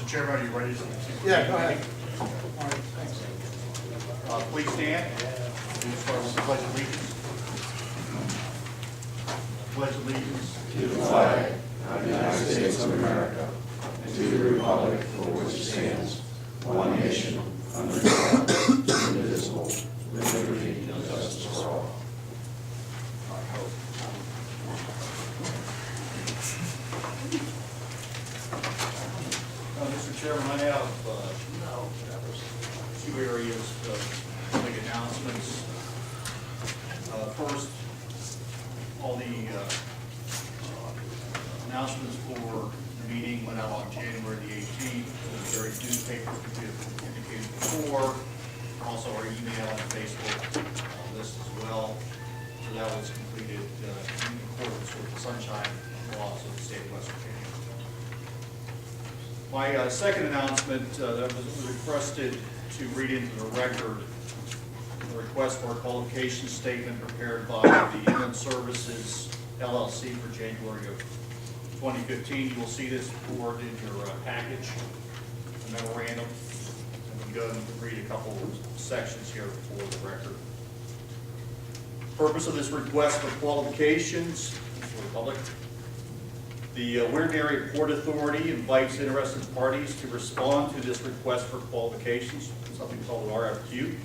Mr. Chairman, are you ready to continue? Yeah, go ahead. All right, thanks. Please stand. Please start with the pledge of allegiance. Pledge allegiance. To the flag of the United States of America and to the republic for which it stands, one nation, under God, indivisible, with liberty and justice for all. Mr. Chairman, I have two areas to make announcements. First, all the announcements for the meeting went out on January the 18th. The various newspapers indicated before, also our email and Facebook list as well. So that was completed in accordance with the sunshine laws of the state of West Virginia. My second announcement that was requested to read into the record, the request for a qualification statement prepared by the Inland Services LLC for January of 2015. You will see this board in your package, a memorandum. I'm going to read a couple of sections here for the record. Purpose of this request for qualifications for the public. The Weirton Area Port Authority invites interested parties to respond to this request for qualifications, something called an RFQ,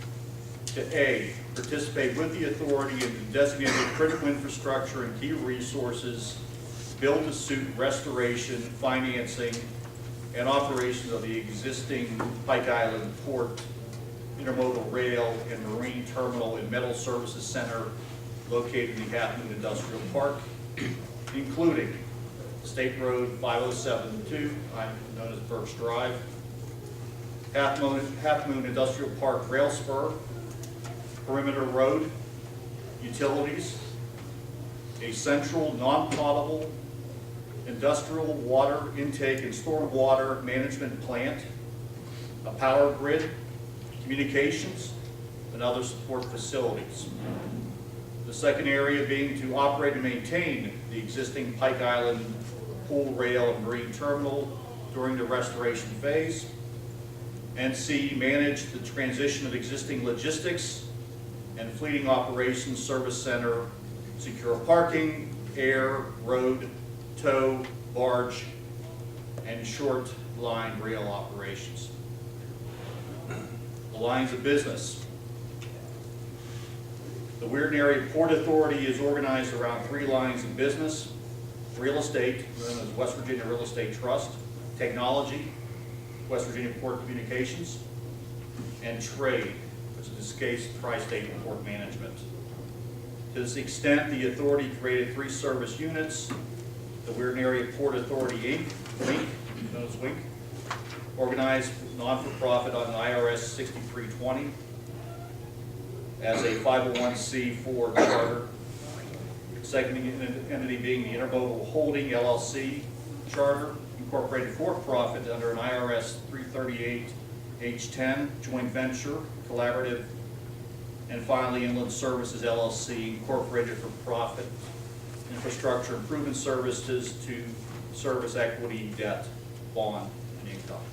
to A, participate with the authority in the designated critical infrastructure and key resources, build-to-suit restoration, financing, and operations of the existing Pike Island Port, intermodal rail, and marine terminal and metal services center located in the Half Moon Industrial Park, including State Road 5072, known as Birch Drive, Half Moon Industrial Park Rail Spur, Perimeter Road, utilities, a central non-potable industrial water intake and stormwater management plant, a power grid, communications, and other support facilities. The second area being to operate and maintain the existing Pike Island pool, rail, and marine terminal during the restoration phase. And C, manage the transition of existing logistics and fleeting operations service center, secure parking, air, road, tow, barge, and short line rail operations. The lines of business. The Weirton Area Port Authority is organized around three lines of business: real estate, known as West Virginia Real Estate Trust; technology, West Virginia Port Communications; and trade, which in this case, Tri-State Port Management. To this extent, the authority created three service units: the Weirton Area Port Authority Inc., known as WINC, organized non-for-profit on IRS 6320 as a 501c4 charter. Second entity being the Intermodal Holding LLC charter, incorporated for-profit under an IRS 338H10 joint venture, collaborative. And finally, Inland Services LLC, incorporated for profit, infrastructure improvement services to service equity, debt, bond, and income.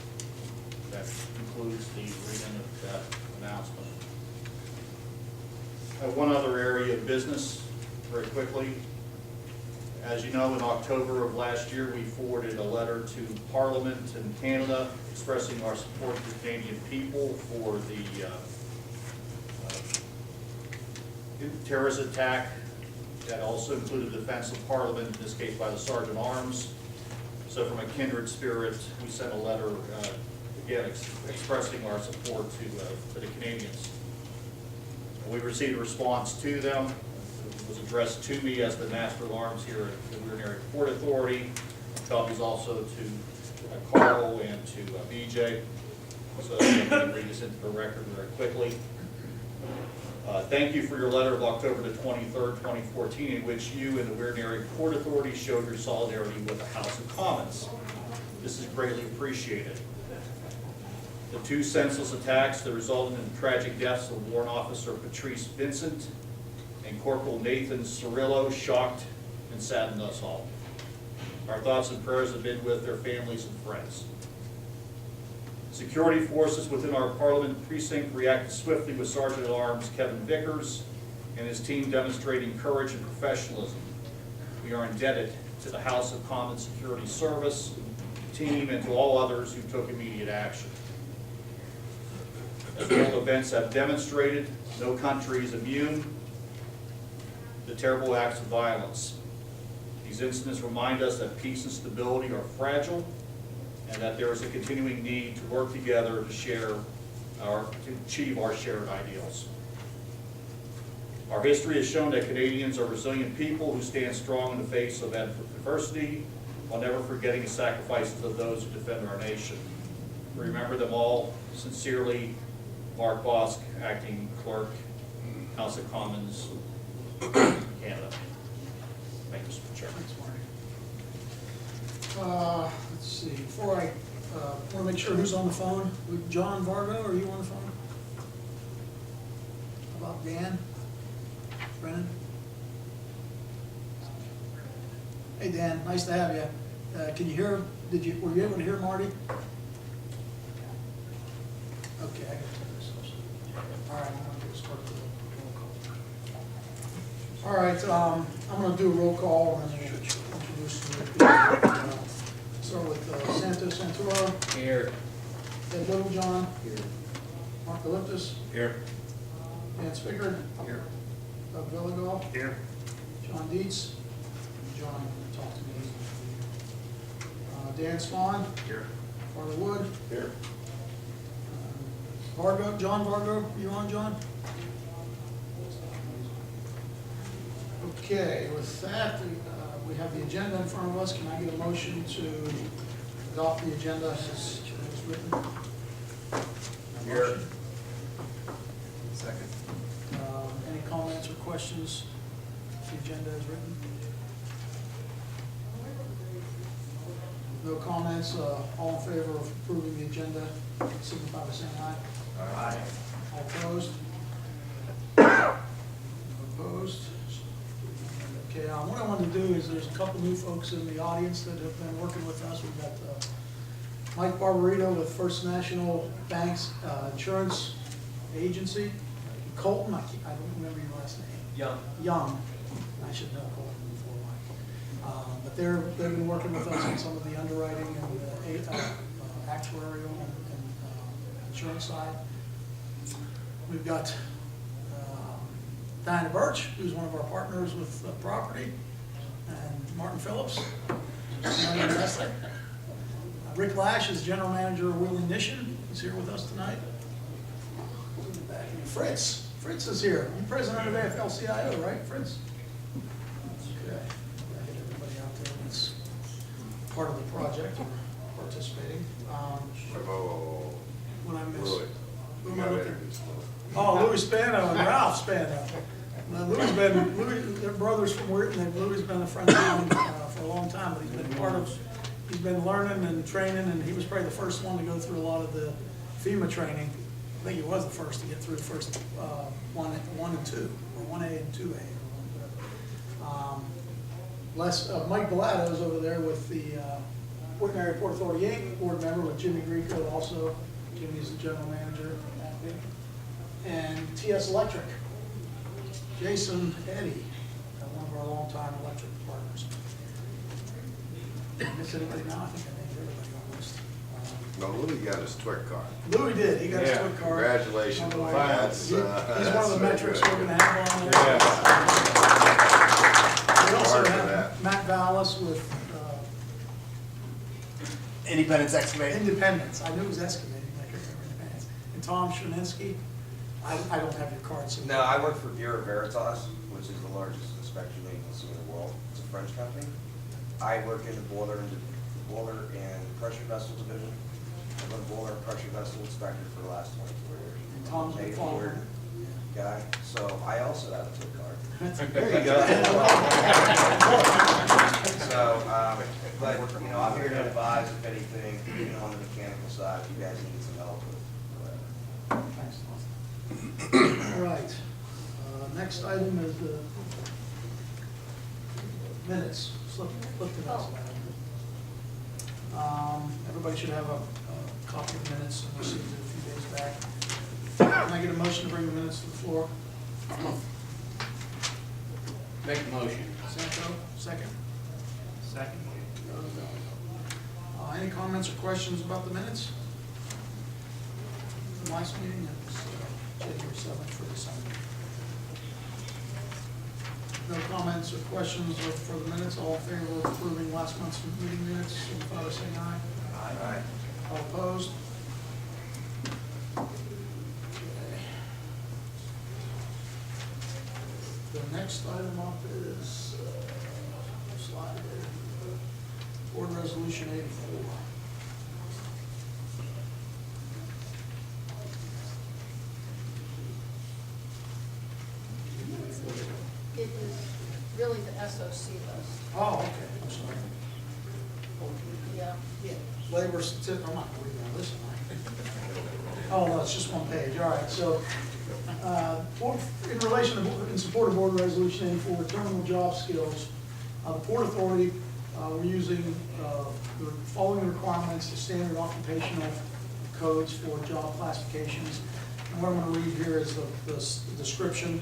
That concludes the reading of that announcement. One other area of business, very quickly. As you know, in October of last year, we forwarded a letter to Parliament in Canada expressing our support for the Canadian people for the terrorist attack that also included the defense of Parliament, in this case by the Sergeant Arms. So from a kindred spirit, we sent a letter, again, expressing our support to the Canadians. We received a response to them. It was addressed to me as the Master of Arms here at the Weirton Area Port Authority. Copies also to Carl and to BJ. So I'm going to read this into the record very quickly. Thank you for your letter of October the 23rd, 2014, in which you and the Weirton Area Port Authority showed your solidarity with the House of Commons. This is greatly appreciated. The two senseless attacks that resulted in the tragic deaths of Warrant Officer Patrice Vincent and Corporal Nathan Cirillo shocked and saddened us all. Our thoughts and prayers have been with their families and friends. Security forces within our Parliament precinct reacted swiftly with Sergeant-at-Arms Kevin Vickers and his team demonstrating courage and professionalism. We are indebted to the House of Commons Security Service team and to all others who took immediate action. As world events have demonstrated, no country is immune to terrible acts of violence. These incidents remind us that peace and stability are fragile and that there is a continuing need to work together to achieve our shared ideals. Our history has shown that Canadians are resilient people who stand strong in the face of adversity while never forgetting the sacrifices of those who defend our nation. We remember them all. Sincerely, Mark Bosk, Acting Clerk, House of Commons, Canada. Thank you, Mr. Chairman. Thanks, Marty. Let's see, before I want to make sure who's on the phone. John Vargo, are you on the phone? How about Dan? Brennan? Hey Dan, nice to have you. Can you hear, were you able to hear Marty? Okay, I got to turn this off. All right, I'm going to start the roll call. All right, I'm going to do a roll call and then we'll introduce the people. Start with Santos Santoro. Here. Ed Littlejohn. Here. Mark Galiptis. Here. Dan Spickard. Here. Doug Villegall. Here. John Dietz. John talked to me. Dan Swan. Here. Farley Wood. Here. Vargo, John Vargo, you on, John? Okay, with that, we have the agenda in front of us. Can I get a motion to adopt the agenda as written? Here. Motion. Second. Any comments or questions? The agenda is written. No comments. All in favor of approving the agenda, signify by saying aye. Aye. All opposed? Opposed? Okay, what I want to do is there's a couple new folks in the audience that have been working with us. We've got Mike Barbarito with First National Bank's Insurance Agency. Colton, I don't remember your last name. Young. I should know Colton before Mike. But they've been working with us on some of the underwriting and actuarial and insurance side. We've got Diana Birch, who's one of our partners with property, and Martin Phillips, Rick Lash is general manager of Wheeling Mission. He's here with us tonight. Fritz is here. You're president of AFL-CIO, right, Fritz? Okay. I get everybody out there that's part of the project or participating. What I missed? Who am I looking at? Oh, Louis Spano and Ralph Spano. Now, they're brothers from Weirton. Louis has been a friend of mine for a long time, but he's been learning and training, and he was probably the first one to go through a lot of the FEMA training. I think he was the first to get through the first 1 and 2, or 1A and 2A. Mike Bellato is over there with the Weirton Area Port Authority Inc. board member with Jimmy Grieco also. Jimmy's the general manager. And TS Electric, Jason Eddy, one of our longtime electric partners. Miss anybody now? I think I named everybody on the list. No, Louis got his twit card. Louis did. He got his twit card. Congratulations. On the way. That's, He's one of the metrics we're going to have on there. We also Hard for have that. Matt Vallis with Independence Excavating. Independence. I knew it was excavating. I couldn't remember Independence. And Tom Scherninsky. I don't have your card. So No, I work for Bureau Veritas, which is the largest inspection agency in the world. It's a French company. I work in the boiler and pressure vessel division. I've been a boiler and pressure vessel inspector for the last 24 years. And Tom's the Native farmer. Weirton guy. So I also have a tip card. There you go. So, but you know, I'm here to advise if anything, on the mechanical side, if you guys need some help with. Thanks, Tom. All right. Next item is the minutes. Flip the minutes. Everybody should have a copy of minutes and received it a few days back. Can I get a motion to bring the minutes to the floor? Make the motion. Santo, second. Second. Any comments or questions about the minutes? From last meeting, it was January 7th for December. No comments or questions for the minutes. All in favor of approving last month's meeting minutes, signify by saying aye. Aye. All opposed? The next item up is, slide here, Board Resolution 84. It is really the SOC list. Oh, okay, I'm sorry. Yeah. Labor certificate, I'm not reading all this, am I? Oh, no, it's just one page, all right, so, in relation to, in support of Board Resolution 84, terminal job skills, the Port Authority, we're using, the following requirements, the standard occupational codes for job classifications. And what I'm gonna read here is the description,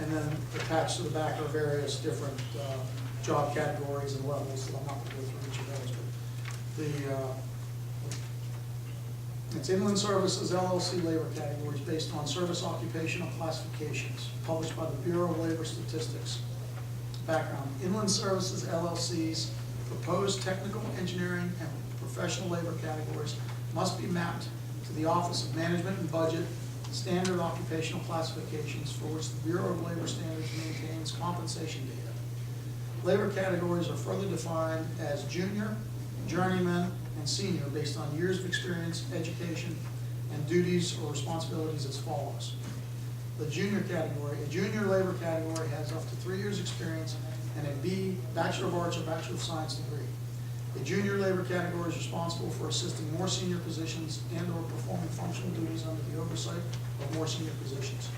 and then attached to the back are various different, job categories and levels, so I'm not gonna go through each of those, but it's Inland Services LLC labor categories based on service occupational classifications published by the Bureau of Labor Statistics. Background, Inland Services LLC's proposed technical, engineering, and professional labor categories must be mapped to the Office of Management and Budget standard occupational classifications for which the Bureau of Labor Standards maintains compensation data. Labor categories are further defined as junior, journeyman, and senior based on years of experience, education, and duties or responsibilities as follows. The junior category, a junior labor category has up to 3 years experience and a B, Bachelor of Arts or Bachelor of Science degree. The junior labor category is responsible for assisting more senior positions and or performing functional duties under the oversight of more senior positions.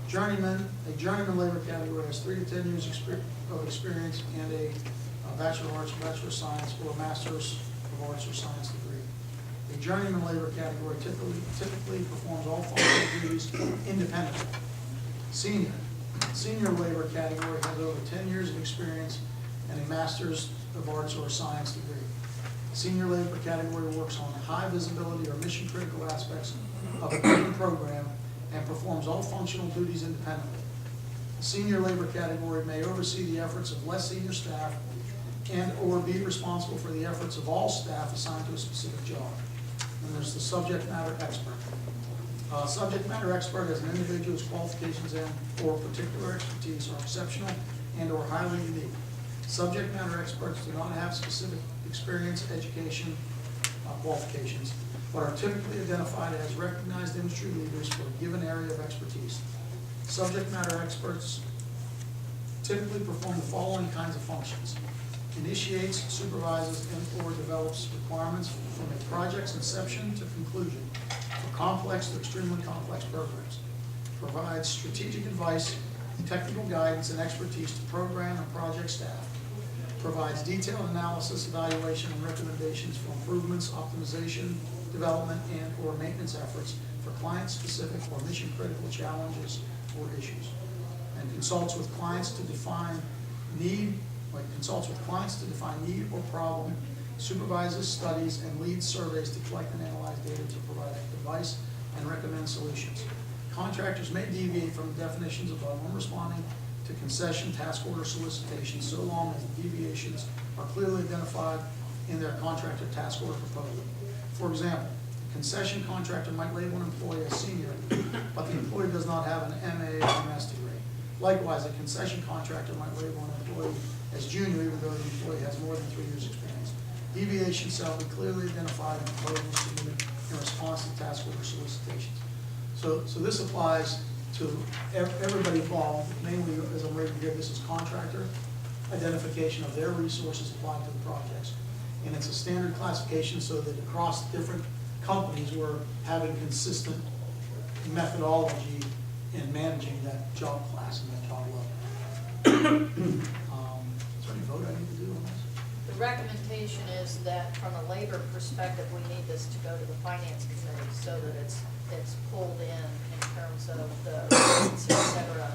Journeyman, a journeyman labor category has 3 to 10 years of experience and a Bachelor of Arts, Bachelor of Science, or a Master's of Arts or Science degree. A journeyman labor category typically performs all functional duties independently. Senior labor category has over 10 years of experience and a Master's of Arts or a Science degree. Senior labor category works on high visibility or mission critical aspects of a given program and performs all functional duties independently. The senior labor category may oversee the efforts of less senior staff and or be responsible for the efforts of all staff assigned to a specific job. And there's the subject matter expert. Subject matter expert is an individual whose qualifications and or particular expertise are exceptional and or highly unique. Subject matter experts do not have specific experience, education, qualifications, but are typically identified as recognized industry leaders for a given area of expertise. Subject matter experts typically perform the following kinds of functions: initiates, supervises, and/or develops requirements from a project's inception to conclusion for complex to extremely complex programs, provides strategic advice, technical guidance, and expertise to program and project staff, provides detailed analysis, evaluation, and recommendations for improvements, optimization, development, and/or maintenance efforts for client-specific or mission-critical challenges or issues, and consults with clients to define need or problem, supervises studies, and leads surveys to collect and analyze data to provide advice and recommend solutions. Contractors may deviate from the definitions above when responding to concession task order solicitations so long as the deviations are clearly identified in their contractor task order proposal. For example, a concession contractor might label an employee as senior, but the employee does not have an MA or MS degree. Likewise, a concession contractor might label an employee as junior even though the employee has more than 3 years experience. Deviations shall be clearly identified in proposals submitted in response to task order solicitations. So this applies to everybody involved, mainly, as I'm reading here, this is contractor identification of their resources applied to the projects. And it's a standard classification so that across different companies, we're having consistent methodology in managing that job class and that job level. Is there any vote I need to do on this? The recommendation is that from a labor perspective, we need this to go to the finance committee so that it's pulled in terms of the rates, et cetera.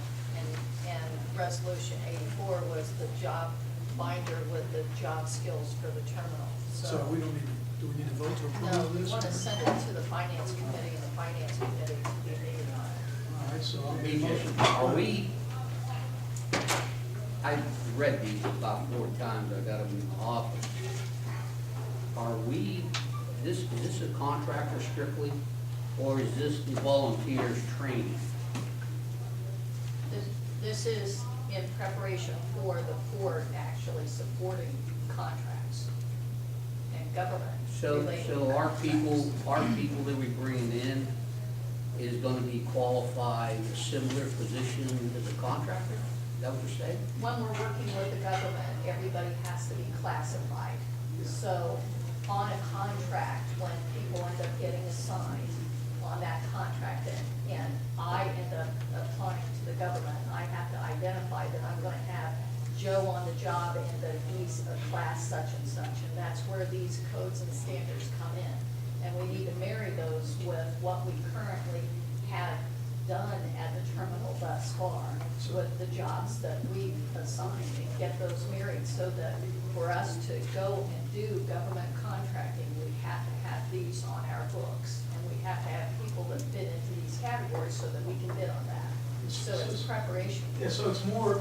And resolution 84 was the job binder with the job skills for the terminal. So we don't need, do we need to vote to No, approve we this? want to send it to the finance committee and the finance committee to be meeting on it. All right, so I'll make a BJ, motion. are we, I've read these about 4 times, I got them in the office. Are we, is this a contractor strictly, or is this the volunteers training? This is in preparation for the port actually supporting contracts and government related. So our people that we bring in is gonna be qualified a similar position as a contractor? Is that what you're saying? When we're working with the government, everybody has to be classified. So on a contract, when people end up getting assigned on that contract, and I end up applying to the government, I have to identify that I'm gonna have Joe on the job and that he's a class such and such, and that's where these codes and standards come in. And we need to marry those with what we currently have done at the terminal thus far, with the jobs that we've assigned, and get those married so that for us to go and do government contracting, we have to have these on our books, and we have to have people that fit into these categories so that we can bid on that. So it's preparation. Yeah, so it's more,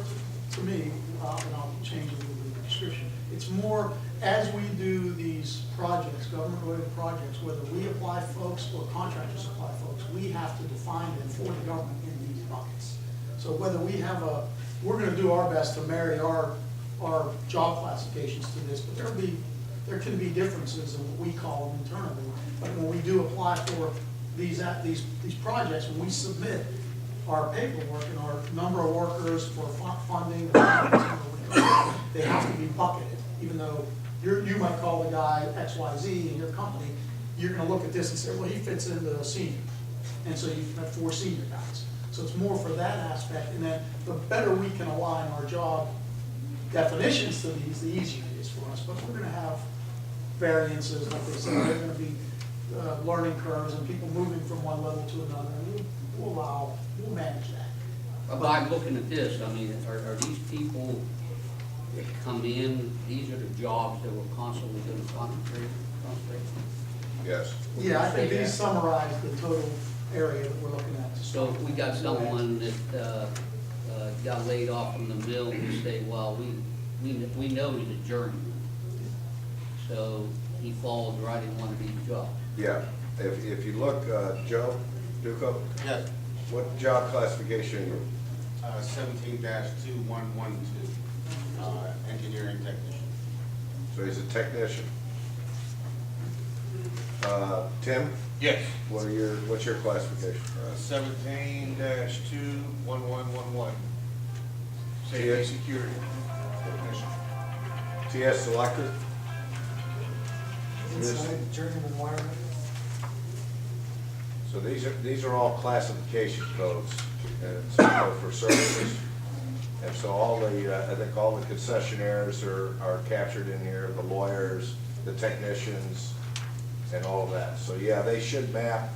to me, and I'll change a little bit of the description, it's more, as we do these projects, government-related projects, whether we apply folks or contractors apply folks, we have to define them for the government in these buckets. So whether we have we're gonna do our best to marry our job classifications to this, but there can be differences in what we call them internally. But when we do apply for these projects, when we submit our paperwork and our number of workers for funding, they have to be bucketed, even though you might call the guy XYZ in your company, you're gonna look at this and say, well, he fits into senior. And so you have 4 senior guys. So it's more for that aspect, and then the better we can align our job definitions to these, the easier it is for us. But we're gonna have variances, like they said, there are gonna be learning curves and people moving from one level to another, and we'll manage that. By looking at this, I mean, are these people that come in, these are the jobs that we're constantly gonna concentrate? Yes. Yeah, I think Say these that. summarize the total area that we're looking at. So if we got someone that got laid off from the mill, we say, well, we know he's a journeyman. So he falls right in one of these jobs. Yeah, if you look, Joe Duco, Yes. what job classification are you? 17-2112, engineering technician. So he's a technician. Tim, Yes. what's your classification? 17-21111. Safety security technician. TS selected? Inside journeyman wireman. So these are all classification codes, and it's code for services. And so all the, I think all the concessionaires are captured in here, the lawyers, the technicians, and all of that. So yeah, they should map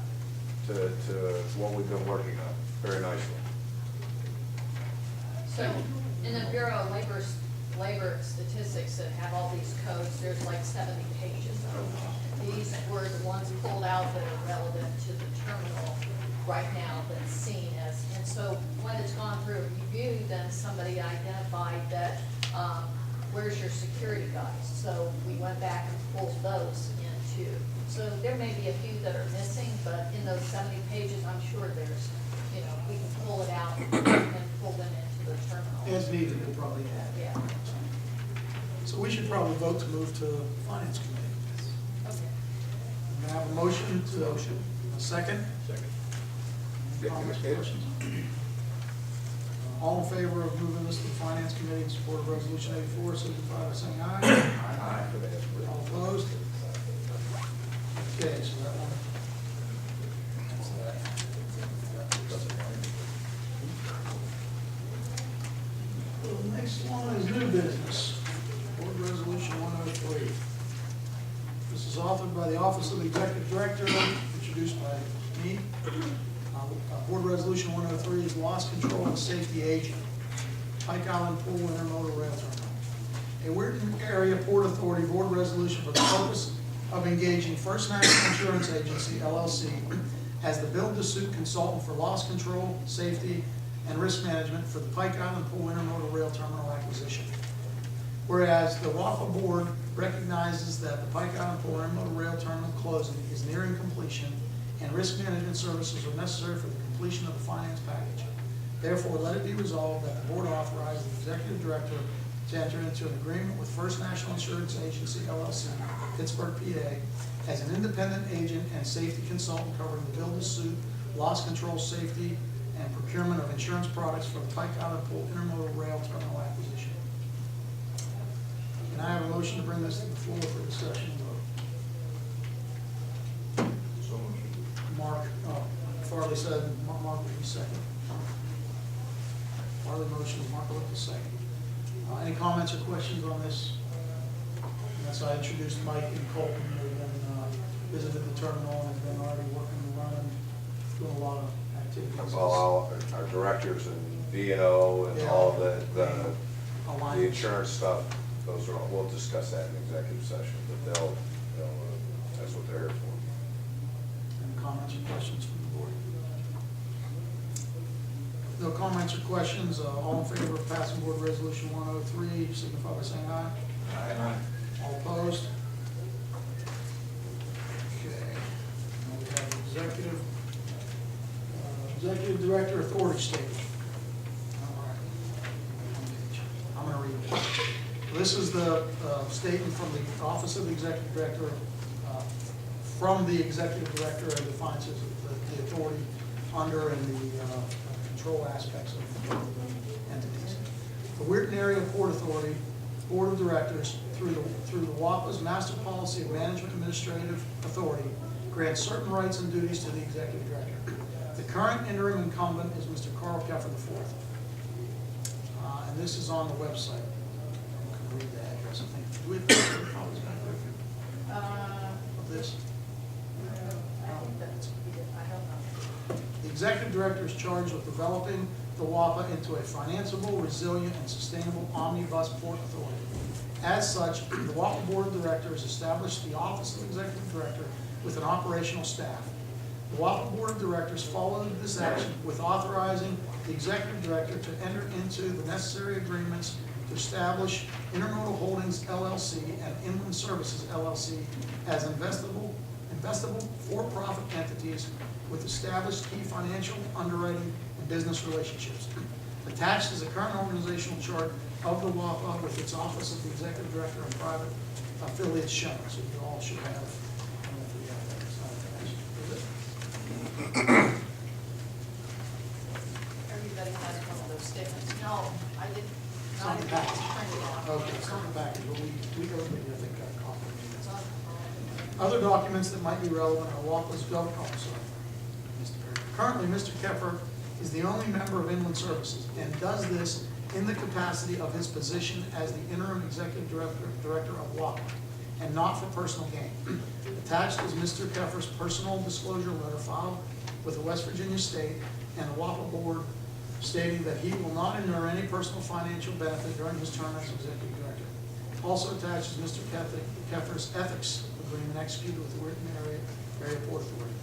to what we've been working on very nicely. So in the Bureau of Labor Statistics that have all these codes, there's like 70 pages of them. These were the ones pulled out that are relevant to the terminal right now that's seen as, and so when it's gone through review, then somebody identified that, where's your security guys? So we went back and pulled those into, so there may be a few that are missing, but in those 70 pages, I'm sure there's, we can pull it out and pull them into the terminal. As needed, we'll probably add. Yeah, So we should probably vote to move to finance committee. okay. We have a motion to, a second? Second. Comments, questions? All in favor of moving this to the finance committee in support of resolution 84, signify by saying aye. Aye. All opposed? Okay, so that one. The next one is new business, board resolution 103. This is authored by the Office of the Executive Director, Board Resolution 103 is loss control and safety agent, Pike Island Pool Intermodal Rail Terminal. A Weirton Area Port Authority Board Resolution for the purpose of engaging First National Insurance Agency, LLC, as the build-to-suit consultant for loss control, safety, and risk management for the Pike Island Pool Intermodal Rail Terminal acquisition. Whereas the WAPA Board recognizes that the Pike Island Pool Intermodal Rail Terminal closing is nearing completion and risk management services are necessary for the completion of the finance package. Therefore, let it be resolved that the board authorize the executive director to enter into an agreement with First National Insurance Agency, LLC, Pittsburgh, PA, as an independent agent and safety consultant covering the build-to-suit, loss control, safety, and procurement of insurance products for the Pike Island Pool Intermodal Rail Terminal acquisition. Can I have a motion to bring this to the floor for discussion and vote? So moved. Mark, Farley said, Mark will be second. Farley motion, Mark will be second. Any comments or questions on this? As I introduced Mike and Colton, they've been visited the terminal and have been already working around, doing a lot of activities. Well, all our directors and D&O and all the Alliance. insurance stuff, those are all, we'll discuss that in executive session, but they'll that's what they're here for. Any comments or questions from the board? No comments or questions, all in favor of passing board resolution 103, signify by saying aye. Aye. All opposed? Okay. Now we have executive director authority statement. All right. I'm going to read it. This is the statement from the Office of the Executive Director, from the Executive Director, and defines the authority under and the control aspects of the entities. The Weirton Area Port Authority Board of Directors, through the WAPA's Master Policy of Management Administrative Authority, grants certain rights and duties to the Executive Director. The current interim incumbent is Mr. Carl Keffer IV. And this is on the website. I'm going to read the address, I think. Do we have copies back there of this? I think that's, I don't know. The Executive Director is charged with developing the WAPA into a financeable, resilient, and sustainable omnibus port authority. As such, the WAPA Board of Directors established the Office of Executive Director with an operational staff. The WAPA Board of Directors followed this action with authorizing the Executive Director to enter into the necessary agreements to establish Intermodal Holdings LLC and Inland Services LLC as investable for-profit entities with established key financial, underwriting, and business relationships. Attached is a current organizational chart of the WAPA with its Office of the Executive Director and private affiliates shown, so you all should have. I don't know if we have that. It's not attached. Is it? Everybody has one of those statements. No, I didn't. It's on the back. Printed out. Okay, it's on the back, but everybody, I think, got a copy. It's on. Other documents that might be relevant are WAPA's government, Currently, Mr. Keffer is the only member of Inland Services and does this in the capacity of his position as the interim executive director of WAPA and not for personal gain. Attached is Mr. Keffer's personal disclosure letter filed with the West Virginia State and the WAPA Board stating that he will not endure any personal financial benefit during his term as executive director. Also attached is Mr. Keffer's ethics agreement executed with the Weirton Area Port Authority.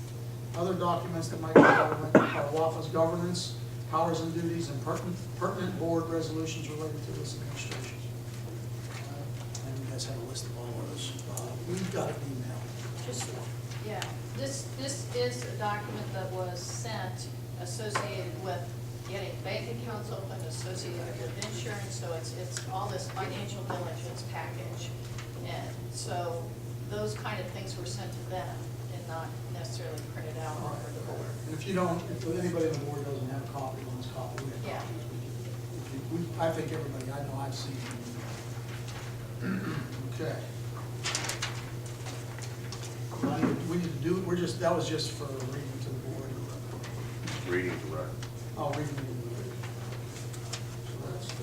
Other documents that might be relevant are WAPA's governance, powers and duties, and pertinent board resolutions related to this administration. And you guys have a list of all those. We've got an email. Just, yeah, this is a document that was sent associated with getting bank accounts open, associated with insurance, so it's all this financial diligence package. And so those kind of things were sent to them and not necessarily printed out for the board. And if you don't, if anybody on the board doesn't have a copy, let's copy. We have Yeah. copies. I think everybody, I know I've seen them. Okay. We need to do, that was just for reading to the board. Reading the record. Oh, reading to the board. So that's the.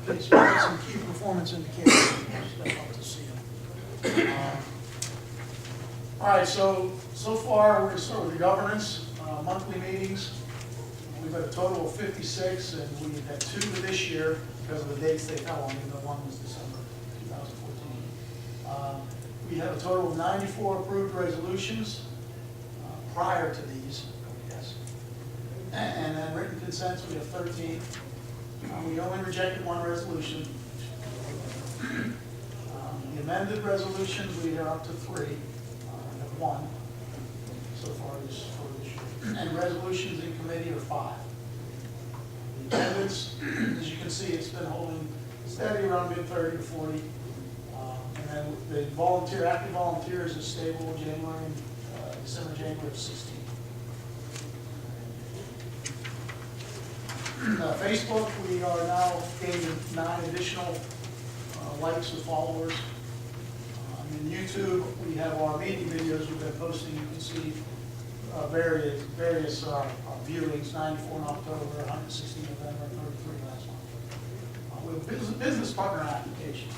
Okay, so we have some key performance indicators. Step up to see them. All right, so far, we're gonna start with the governance, monthly meetings. We've had a total of 56, and we had 2 this year because of the dates they fell on, even though one was December 2014. We have a total of 94 approved resolutions prior to these, yes. And then written consents, we have 13. We only rejected 1 resolution. The amended resolutions, we are up to 3. We have 1 so far this year. And resolutions in committee are 5. The attendance, as you can see, it's been holding steady around mid-30 to 40. And then the active volunteers is stable January and December, January of 16. Facebook, we are now gaining 9 additional likes and followers. In YouTube, we have our meeting videos we've been posting. You can see various viewings, 94 in October, 160 in November, 33 last month. With business partner applications.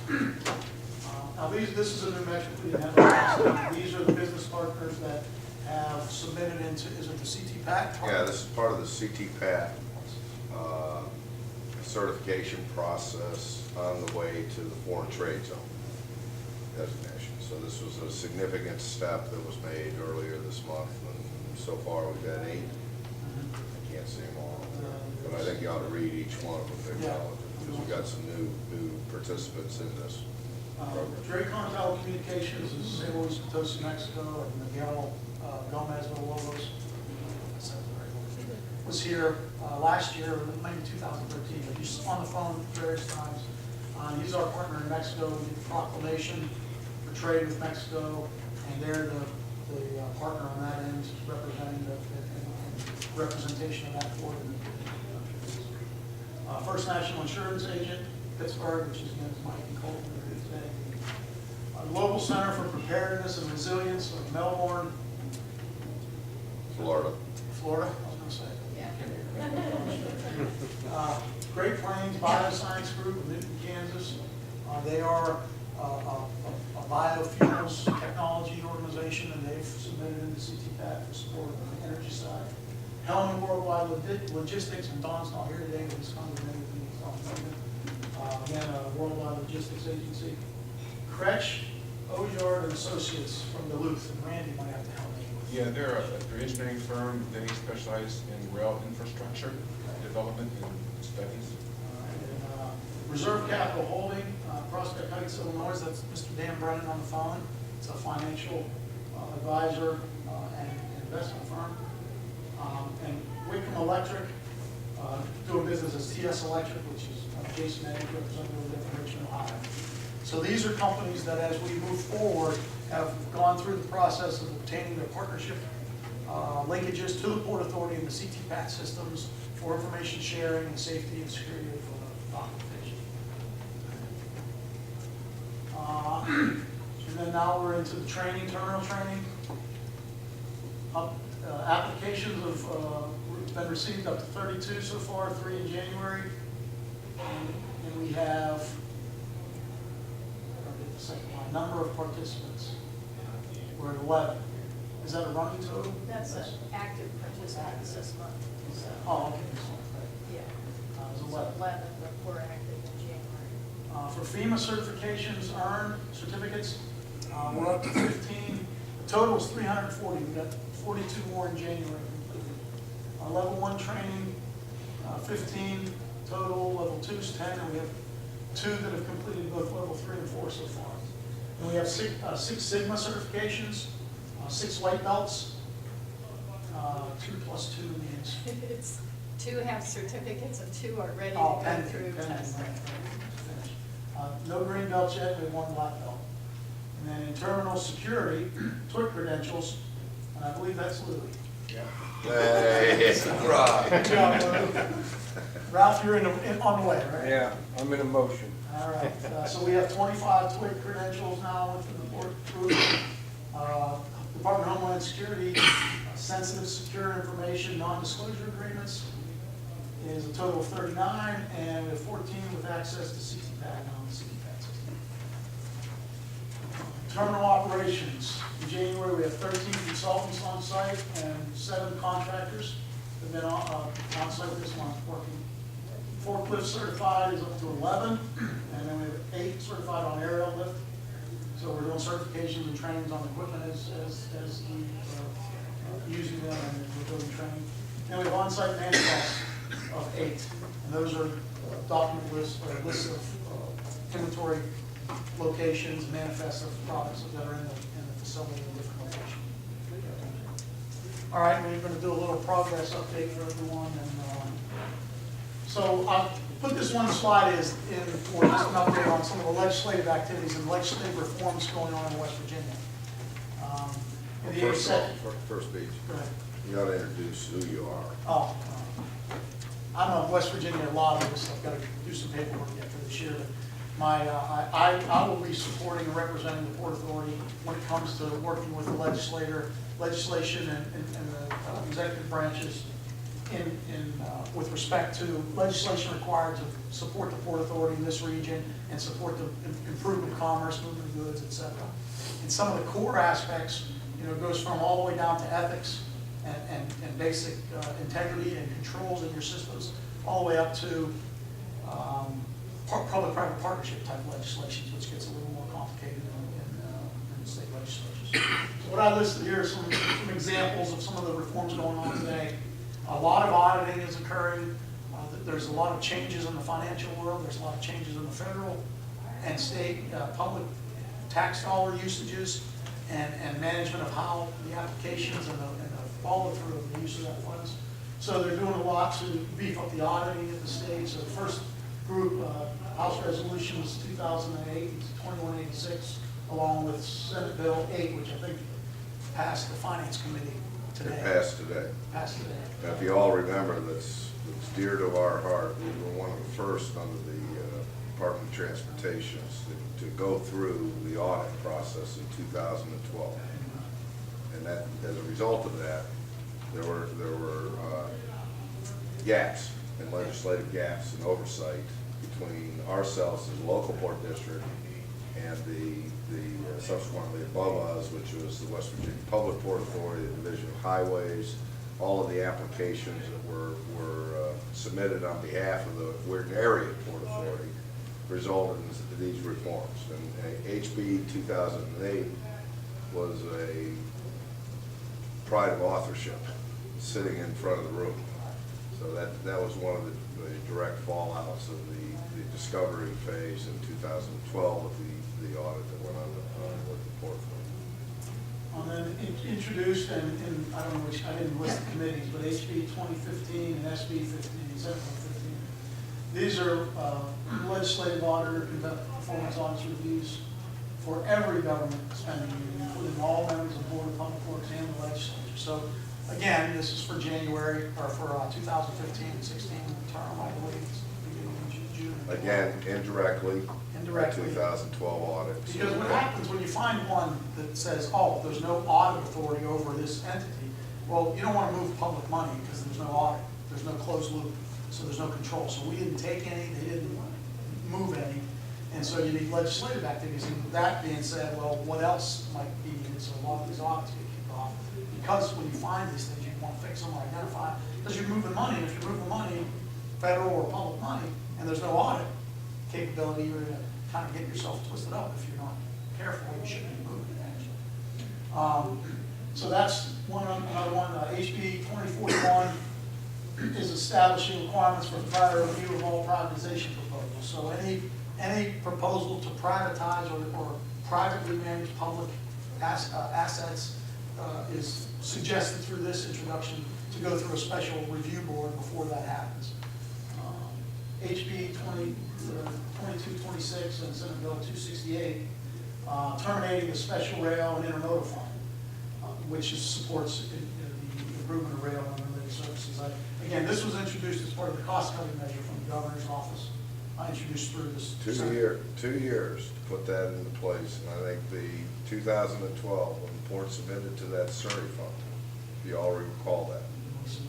Now this is a new metric we didn't have last time. These are the business partners that have submitted into, is it the CT-PAT? Yeah, this is part of the CT-PAT certification process on the way to the foreign trade zone designation. So this was a significant step that was made earlier this month, and so far we've had 8. I can't see them all, but I think you ought to read each one of them, because we've got some new participants in this program. Dracon Telecommunications is San Luis Potosi, Mexico, and Miguel Gomez Villalobos was here last year, maybe 2013, but he's on the phone various times. He's our partner in Mexico. We did a proclamation for trade with Mexico, and they're the partner on that end, representing the representation of that for them. First National Insurance Agent, Pittsburgh, which is again Mike and Colton today. Global Center for Preparedness and Resilience of Melbourne, Florida. I was going to say. Yeah. Great Plains Bioscience Group in Newton, Kansas. They are a biofuels technology organization, and they've submitted into CT-PAT for support on the energy side. Hellman Worldwide Logistics, and Don's not here today, but he's coming to me. Again, a worldwide logistics agency. Kretsch, Ojard and Associates from Duluth, and Randy might have to help me. Yeah, they're an engineering firm. They specialize in rail infrastructure development and studies. Reserve Capital Holding, Prospect Heights, Illinois. That's Mr. Dan Brennan on the phone. It's a financial advisor and investment firm. And Wickham Electric, doing business as TS Electric, which is Jason Eddy, representative of Richmond, Ohio. So these are companies that, as we move forward, have gone through the process of obtaining their partnership linkages to the Port Authority and the CT-PAT systems for information sharing and safety and security of documentation. And then now we're into the training, terminal training. Applications have been received up to 32 so far, 3 in January. And we have, I'll get the second line, number of participants. We're at 11. Is that a running total? That's an active participants this month, so, Oh, okay. yeah. It's So 11. 11, but we're active in January. For FEMA certifications, earned certificates, we're up to 15. The total is 340. We got 42 more in January. Level 1 training, 15 total. Level 2 is 10, and we have 2 that have completed both level 3 and 4 so far. And we have 6 Sigma certifications, 6 white belts. 2 plus 2 means. It's 2 have certificates and 2 are ready to Oh, go pending, through testing. Right. No green belts yet, we have 1 black belt. And then in terminal security, TWIC credentials, and I believe that's Louis. Hey. Good job, Louis. Ralph, you're on the way, right? Yeah, I'm in a motion. All right, so we have 25 TWIC credentials now within the board group. Department of Homeland Security, sensitive secure information, non-disclosure agreements is a total of 39, and we have 14 with access to CT-PAT, non-CT-PAT system. Terminal operations, in January we have 13 consultants on site and 7 contractors have been on site this month working. Forklift certified is up to 11, and then we have 8 certified on aerial lift. So we're doing certifications and trainings on equipment as using them, and we're doing training. And we have on-site manifests of 8, and those are document lists, or lists of inventory locations, manifests of products that are in the facility in different locations. All right, we're going to do a little progress update for everyone, and so I'll put this one slide is in for just an update on some of the legislative activities and legislative reforms going on in West Virginia. In the First of all, first speech, Go ahead. you ought to introduce who you are. Oh, I'm a West Virginia lobbyist. I've got to do some paperwork yet for this year. But I will be supporting and representing the Port Authority when it comes to working with the legislation and the executive branches with respect to legislation required to support the Port Authority in this region and support the improvement of commerce, movement of goods, et cetera. And some of the core aspects, goes from all the way down to ethics and basic integrity and controls in your systems, all the way up to public-private partnership type legislations, which gets a little more complicated in the state legislatures. So what I listed here are some examples of some of the reforms going on today. A lot of auditing is occurring. There's a lot of changes in the financial world. There's a lot of changes in the federal and state public tax dollar usages and management of how the applications and the follow-through of the use of that funds. So they're doing a lot to beef up the auditing at the state. So the first group, House Resolution was 2008-2186, along with Senate Bill 8, which I think passed the Finance Committee today. It passed today. Passed today. Now, if you all remember, that's dear to our heart. We were one of the first under the Department of Transportation to go through the audit process in 2012. And that, as a result of that, there were gaps and legislative gaps and oversight between ourselves as a local port district and the subsequently above us, which was the West Virginia Public Port Authority, the Division of Highways. All of the applications that were submitted on behalf of the Weirton Area Port Authority resulted in these reforms. And HB 2008 was a pride of authorship sitting in front of the room. So that was one of the direct fallouts of the discovery phase in 2012 with the audit that went on with the port. And then introduced, and I don't know which, I didn't list the committees, but HB 2015 and SB 1715. These are legislative auditor conduct performance audits reviews for every government spending meeting, including all members of the Board of Public Works and the legislature. So again, this is for January, or for 2015 and 16 term, I believe, it's beginning in June. Again, indirectly. Indirectly. 2012 audit. Because what happens when you find one that says, oh, there's no audit authority over this entity, well, you don't want to move public money because there's no audit, there's no closed loop, so there's no control. So we didn't take any, they didn't move any, and so you need legislative activities. And with that being said, well, what else might be needed? So a lot of these audits get kicked off. Because when you find these things, you want to fix them or identify, because you're moving money. If you're moving money, federal or public money, and there's no audit capability, you're going to kind of get yourself twisted up if you're not careful. You shouldn't be moving it, actually. So that's another one. HB 2041 is establishing requirements for prior review of all privatization proposals. So any proposal to privatize or privately manage public assets is suggested through this introduction to go through a special review board before that happens. HB 2226 and Senate Bill 268, terminating the special rail and intermodal fund, which supports the improvement of rail and related services. Again, this was introduced as part of the cost-cutting measure from the governor's office. I introduced through this. 2 years to put that into place, and I think the 2012, when the port submitted to that Surrey fund, if you all recall that.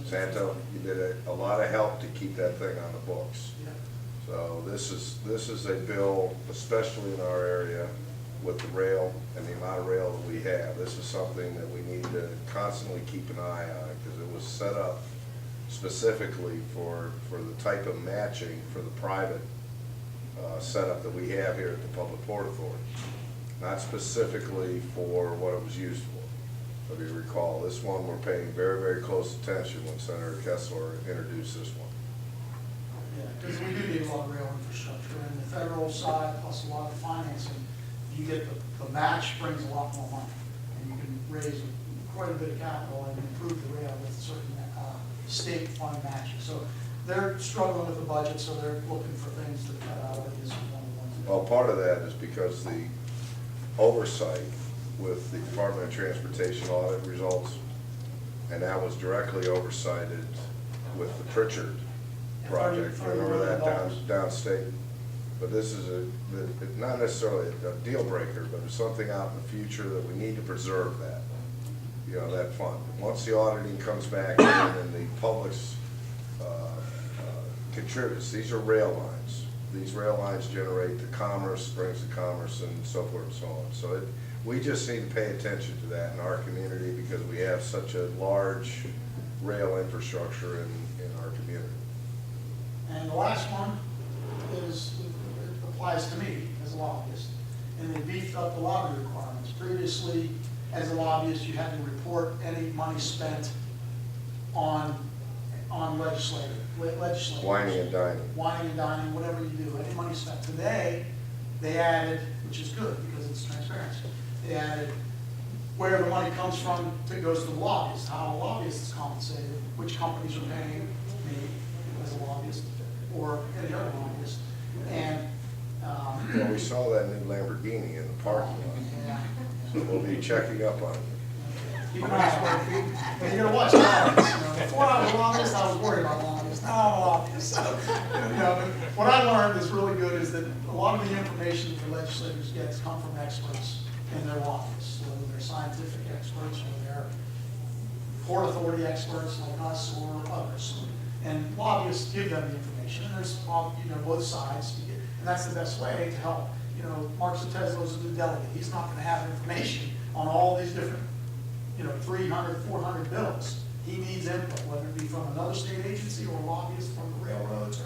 Santo, you did a lot of help to keep that thing on the books. Yeah. So this is a bill, especially in our area, with the rail and the amount of rail that we have, this is something that we need to constantly keep an eye on, because it was set up specifically for the type of matching for the private setup that we have here at the Public Port Authority, not specifically for what it was used for. If you recall, this one we're paying very, very close attention when Senator Kessler introduced this one. Yeah, because we do need a lot of rail infrastructure, and the federal side plus a lot of financing, you get the match brings a lot more money, and you can raise quite a bit of capital and improve the rail with certain state fund matches. So they're struggling with the budget, so they're looking for things to cut out. This is one of the ones. Well, part of that is because the oversight with the Department of Transportation audit results, and that was directly oversighted with the Pritchard project. Remember that downstate? But this is not necessarily a deal breaker, but it's something out in the future that we need to preserve that, that fund. Once the auditing comes back in and the public's contributes, these are rail lines. These rail lines generate the commerce, brings the commerce, and so forth and so on. So we just need to pay attention to that in our community, because we have such a large rail infrastructure in our community. And the last one it applies to me as a lobbyist, and they beefed up the lobby requirements. Previously, as a lobbyist, you had to report any money spent on legislators. Whining and dining. Whining and dining, whatever you do, any money spent. Today, they added, which is good because it's transparency, they added where the money comes from that goes to the lobbyist, how a lobbyist is compensated, which companies are paying me as a lobbyist or any other lobbyist. And well, we saw that new Lamborghini in the parking lot. yeah. So we'll be checking up on it. Keep an eye on it. And you gotta watch lobbyists. Before I was a lobbyist, I was worried about lobbyists. Now I'm a lobbyist. So, but what I learned is really good is that a lot of the information that the legislators get come from experts in their lobbyists, whether they're scientific experts or they're Port Authority experts like us or others. And lobbyists give them the information. And there's both sides, and that's the best way to help. Mark Satezlo's the delegate. He's not going to have information on all these different 300, 400 bills. He needs input, whether it be from another state agency or lobbyists from the railroads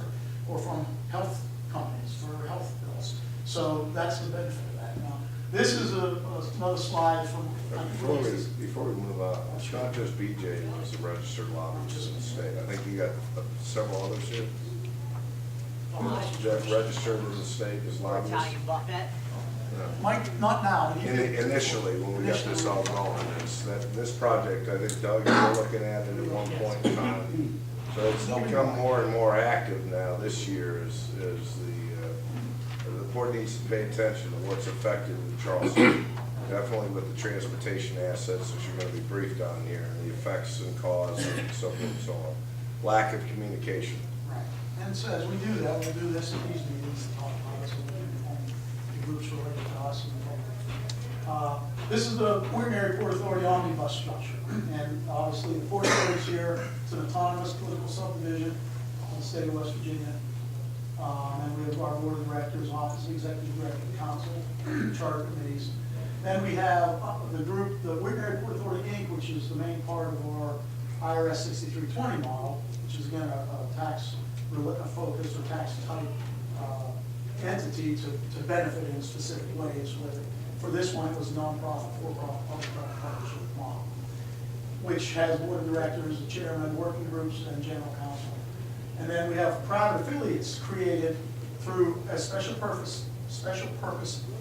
or from health companies for health bills. So that's the benefit of that. Now, this is another slide from. Before we move on, it's not just BJ who's a registered lobbyist in the state. I think you got several others here. That registered in the state as lobbyists. Italian Buffett. Mike, not now. Initially, when we got this all going, this project, I think, Doug, you were looking at it at one point in time. So it's become more and more active now this year as the board needs to pay attention to what's affected in Charleston. Definitely with the transportation assets that you're going to be briefed on here, and the effects and cause and so forth and so on. Lack of communication. Right. And so as we do that, we'll do this in these meetings to talk about this, the groups related to us and the public. This is the Weirton Area Port Authority omnibus structure. And obviously the Port Authority is here. It's an autonomous political subdivision in the state of West Virginia. And we have our board of directors, office, executive director, council, charter committees. Then we have the group, the Weirton Area Port Authority Inc., which is the main part of our IRS 6320 model, which is again a tax focus or tax type entity to benefit in specific ways. For this one, it was nonprofit, for-profit, public-private partnership model, which has board of directors, a chairman, working groups, and general counsel. And then we have private affiliates created through a special purpose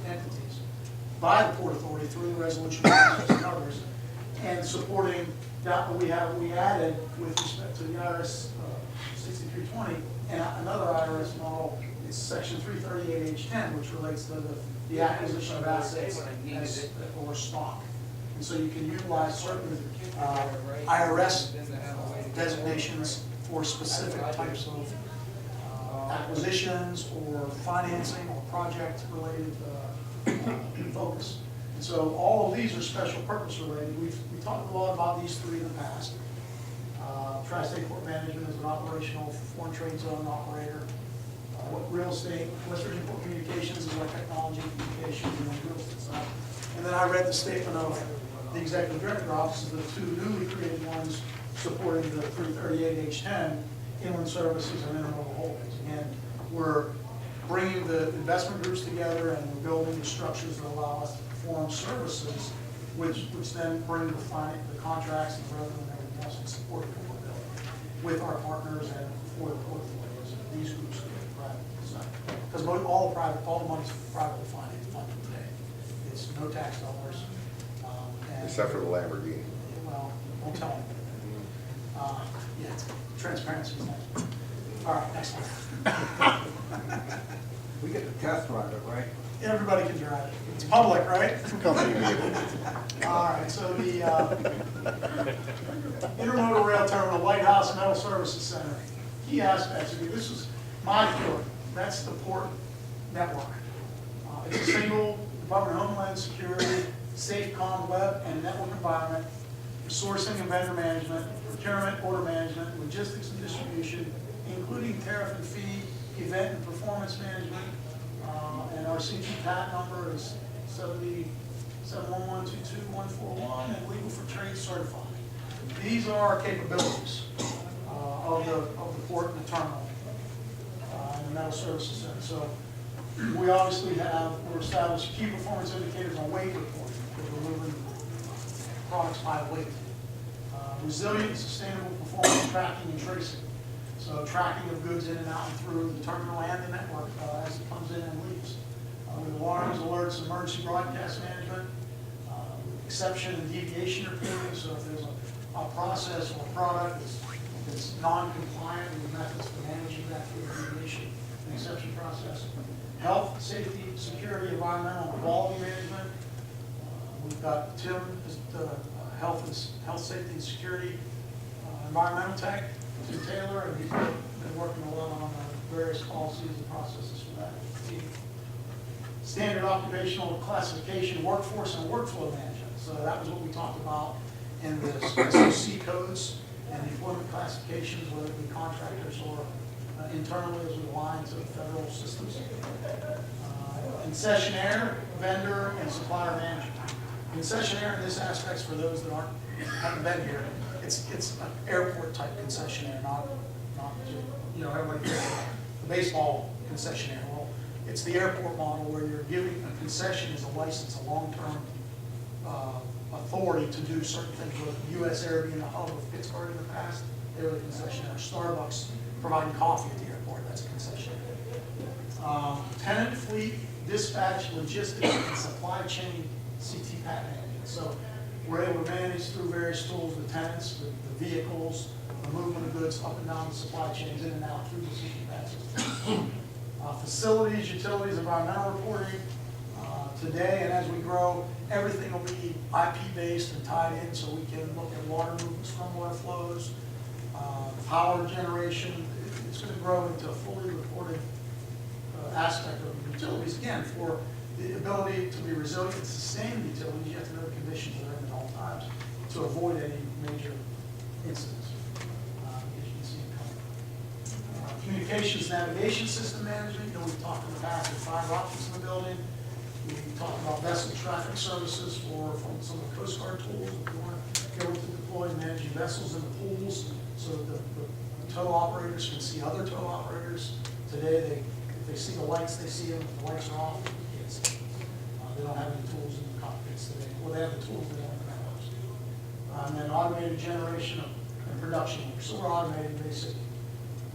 entities by the Port Authority through the resolution process and others, and supporting that. We added with respect to the IRS 6320 and another IRS model. It's section 338H10, which relates to the acquisition of assets or stock. And so you can utilize certain IRS designations for specific types of acquisitions or financing or project-related focus. And so all of these are special purpose related. We talked a lot about these three in the past. Tri-State Port Management is an operational foreign trade zone operator. what real estate, Western Import Communications is like technology communications and then real estate side. And then I read the statement of the executive director offices, the two newly created ones supporting the 338H10, Inland Services and Intermodal Holdings. Again, we're bringing the investment groups together and we're building the structures that allow us to perform services, which then bring the contracts and revenue and everything else in support of what we're building with our partners and for the portfolios. These groups do it private. Because all the money's privately funded today. It's no tax dollars. Except for the Lamborghini. Well, don't tell them. Yeah, transparency is nice. All right, next one. We get to test drive it, right? Everybody can drive it. It's public, right? All right, so the Intermodal Rail Terminal Lighthouse Metal Services Center. Key aspects, this is modular. That's the port network. It's a single Department of Homeland Security, SafeCom web and network environment for sourcing and vendor management, procurement, order management, logistics and distribution, including tariff and fee, event and performance management. And our CT patent number is 711222141 and legal for trade certified. These are our capabilities of the port and the terminal and the metal services center. So we obviously we're established key performance indicators on weight reporting for delivering products by weight. Resilient, sustainable performance tracking and tracing. So tracking of goods in and out and through the terminal and the network as it comes in and leaves. With alarms, alerts, emergency broadcast management, exception and deviation reporting. So if there's a process or a product that's non-compliant with the methods for managing that through the deviation and exception process. Health, safety, security, environmental, and quality management. We've got Tim, the health, safety, and security, environmental tech, Tim Taylor, and he's been working a lot on various policies and processes for that team. Standard occupational classification, workforce, and workflow management. So that was what we talked about in the SOC codes and employment classifications, whether it be contractors or internally as we align to federal systems. Concessionaire, vendor, and supplier management. Concessionaire in this aspect, for those that haven't been here, it's an airport type concessionaire, not everybody thinks the baseball concessionaire. Well, it's the airport model where you're giving a concession as a license, a long-term authority to do certain things. With U.S. Air being a hub of Pittsburgh in the past, they were the concessionaire. Starbucks providing coffee at the airport, that's a concessionaire. Tenant fleet, dispatch, logistics, and supply chain CT patent management. So we're able to manage through various tools the tenants, the vehicles, the movement of goods up and down the supply chains, in and out through the CT patent system. Facilities, utilities, environmental reporting. Today and as we grow, everything will be IP-based and tied in, so we can look at water movement, stormwater flows, power generation. It's going to grow into a fully reported aspect of utilities. Again, for the ability to be resilient and sustain utilities, you have to know the conditions that are in at all times to avoid any major incidents. As you can see coming. Communications navigation system management. We've talked in the past with fiber optics in the building. We talked about vessel traffic services for some of the Coast Guard tools. If you want to go to deploy managing vessels in the pools so that the tow operators can see other tow operators. Today, if they see the lights, they see them. If the lights are off, they can't see them. They don't have any tools in the cockpits today. Well, they have the tools, they don't have the networks. And then automated generation and production. So we're automating basic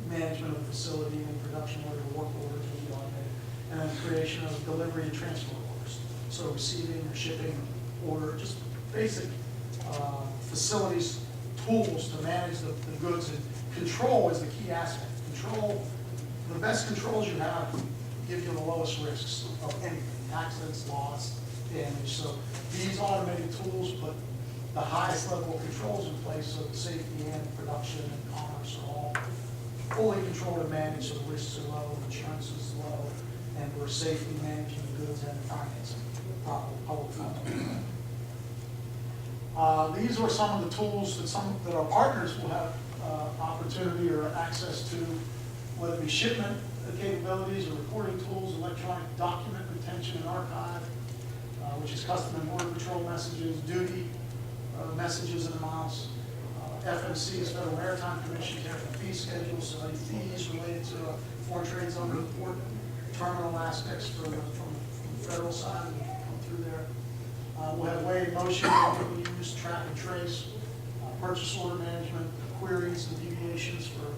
management of the facility and production order, work orders will be automated. And then creation of delivery and transfer orders. So receiving or shipping order, just basic facilities, tools to manage the goods. And control is the key aspect. Control, the best controls you have give you the lowest risks of anything, accidents, loss, damage. So these automated tools put the highest level of controls in place so that safety and production and commerce are all fully controlled and managed, so the risks are low, insurance is low, and we're safely managing the goods and financing public funds. These are some of the tools that our partners will have opportunity or access to, whether it be shipment the capabilities of recording tools, electronic document retention and archive, which is Custom and Border Patrol messages, duty messages and amounts. FMC is Federal Maritime Commission, careful fee schedules, so any fees related to foreign trade zone report, terminal aspects from the federal side will come through there. We'll have weigh in motion, we use track and trace, purchase order management, queries and deviations for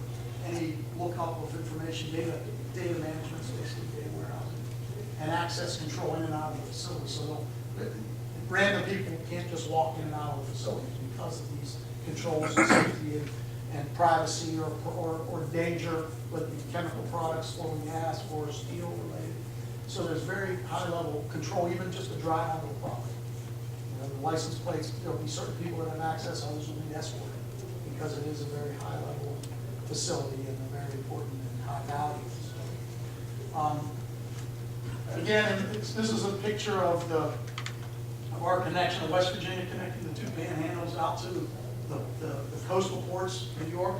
any lookup of information, data management, basically data warehousing, and access control in and out of the facility. So random people can't just walk in and out of the facilities because of these controls and safety and privacy or danger with the chemical products, oil and gas, or steel related. So there's very high level control, even just to drive onto the property. You know, the license plates, there'll be certain people that have access, others will need escorted, because it is a very high level facility and a very important and high value facility. Again, this is a picture of our connection of West Virginia connecting the two panhandles out to the coastal ports, New York,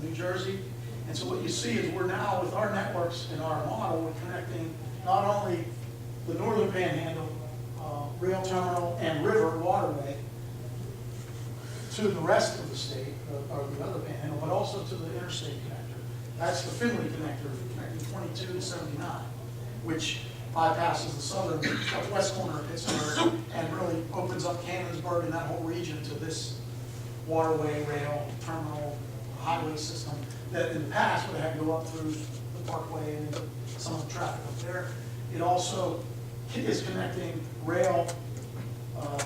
New Jersey. And so what you see is we're now, with our networks and our model, we're connecting not only the northern panhandle, rail terminal, and river waterway to the rest of the state, or the other panhandle, but also to the interstate connector. That's the Finley connector, connecting 22 to 79, which bypasses the west corner of Pittsburgh and really opens up Canonsburg and that whole region to this waterway, rail, terminal, highway system that in the past would have had to go up through the parkway and some of the traffic up there. It also is connecting rail